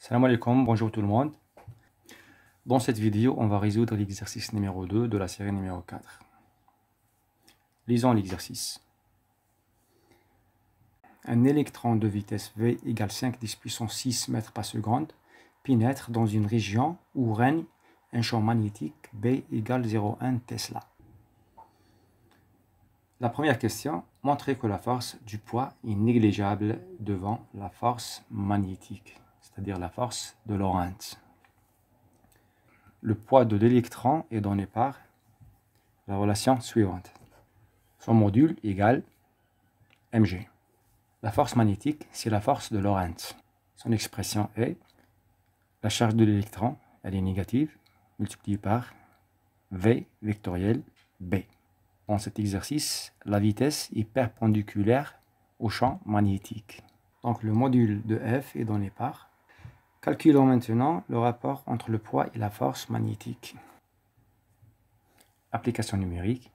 Salam alaikum, bonjour tout le monde. Dans cette vidéo, on va résoudre l'exercice numéro 2 de la série numéro 4. Lisons l'exercice. Un électron de vitesse V égale 5 puissance 6 mètres par seconde pénètre dans une région où règne un champ magnétique B égale 0,1 Tesla. La première question, montrer que la force du poids est négligeable devant la force magnétique, c'est-à-dire la force de Lorentz. Le poids de l'électron est donné par la relation suivante. Son module égale mg. La force magnétique, c'est la force de Lorentz. Son expression est la charge de l'électron, elle est négative, multipliée par V vectoriel B. Dans cet exercice, la vitesse est perpendiculaire au champ magnétique. Donc le module de F est donné par. Calculons maintenant le rapport entre le poids et la force magnétique. Application numérique.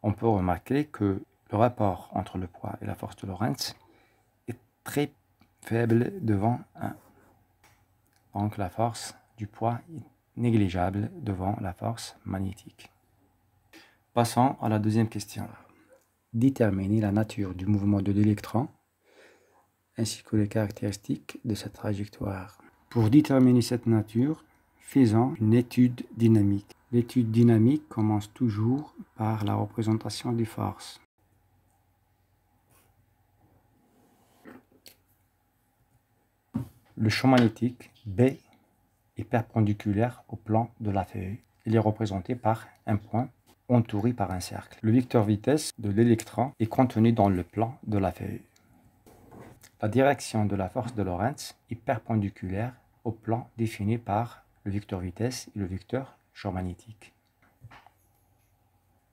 On peut remarquer que le rapport entre le poids et la force de Lorentz est très faible devant 1. Donc la force du poids est négligeable devant la force magnétique. Passons à la deuxième question. Déterminer la nature du mouvement de l'électron ainsi que les caractéristiques de sa trajectoire. Pour déterminer cette nature, faisons une étude dynamique. L'étude dynamique commence toujours par la représentation des forces. Le champ magnétique B est perpendiculaire au plan de la feuille. Il est représenté par un point entouré par un cercle. Le vecteur vitesse de l'électron est contenu dans le plan de la feuille. La direction de la force de Lorentz est perpendiculaire au plan défini par le vecteur vitesse et le vecteur champ magnétique.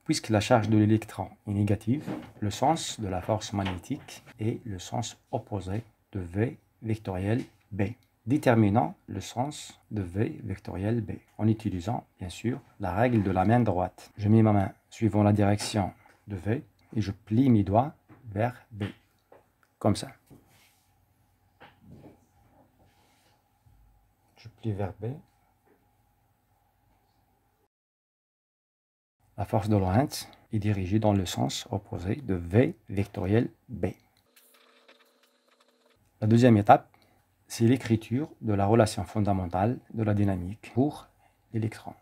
Puisque la charge de l'électron est négative, le sens de la force magnétique est le sens opposé de V vectoriel B. Déterminons le sens de V vectoriel B en utilisant bien sûr la règle de la main droite. Je mets ma main suivant la direction de V et je plie mes doigts vers B, comme ça. Je plie vers B. La force de Lorentz est dirigée dans le sens opposé de V vectoriel B. La deuxième étape, c'est l'écriture de la relation fondamentale de la dynamique pour l'électron.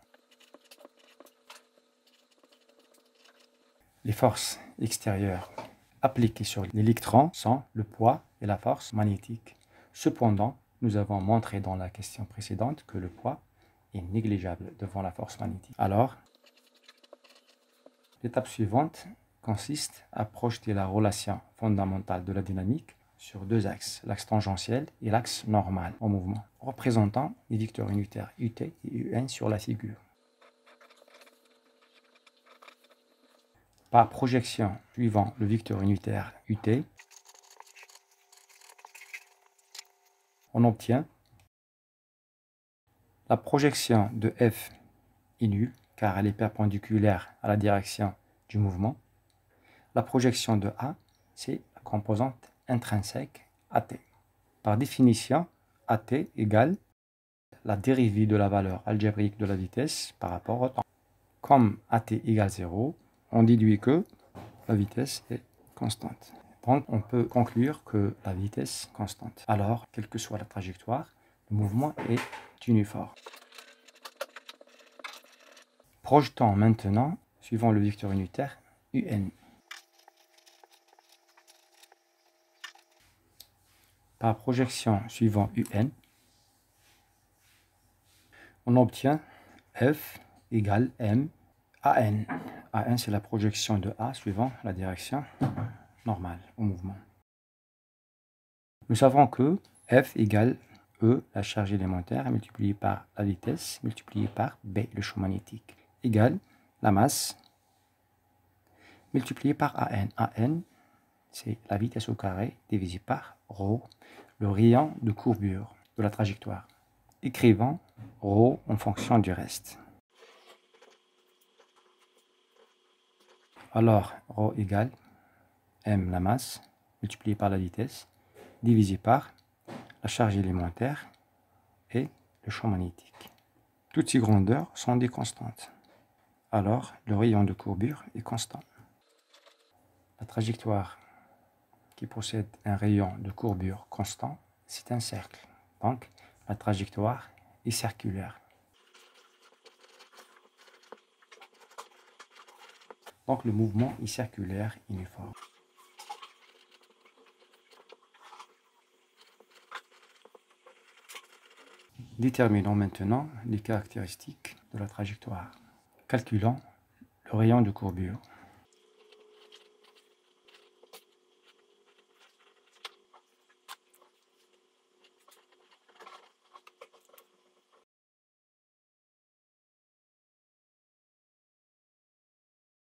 Les forces extérieures appliquées sur l'électron sont le poids et la force magnétique. Cependant, nous avons montré dans la question précédente que le poids est négligeable devant la force magnétique. Alors, l'étape suivante consiste à projeter la relation fondamentale de la dynamique sur deux axes, l'axe tangentiel et l'axe normal en mouvement, représentant les vecteurs unitaires UT et UN sur la figure. Par projection suivant le vecteur unitaire UT, on obtient la projection de F est nulle car elle est perpendiculaire à la direction du mouvement. La projection de A, c'est la composante intrinsèque AT. Par définition, AT égale la dérivée de la valeur algébrique de la vitesse par rapport au temps. Comme AT égale 0, on déduit que la vitesse est constante. Donc on peut conclure que la vitesse est constante. Alors, quelle que soit la trajectoire, le mouvement est uniforme. Projetons maintenant, suivant le vecteur unitaire, UN. Par projection suivant UN, on obtient F égale M AN. AN, c'est la projection de A suivant la direction normale au mouvement. Nous savons que F égale E, la charge élémentaire, multipliée par la vitesse, multipliée par B, le champ magnétique, égale la masse, multipliée par AN. AN, c'est la vitesse au carré divisé par ρ, le rayon de courbure de la trajectoire. Écrivons ρ en fonction du reste. Alors, ρ égale M la masse, multiplié par la vitesse, divisé par la charge élémentaire et le champ magnétique. Toutes ces grandeurs sont des constantes. Alors, le rayon de courbure est constant. La trajectoire qui possède un rayon de courbure constant, c'est un cercle. Donc, la trajectoire est circulaire. Donc, le mouvement est circulaire uniforme. Déterminons maintenant les caractéristiques de la trajectoire. Calculons le rayon de courbure.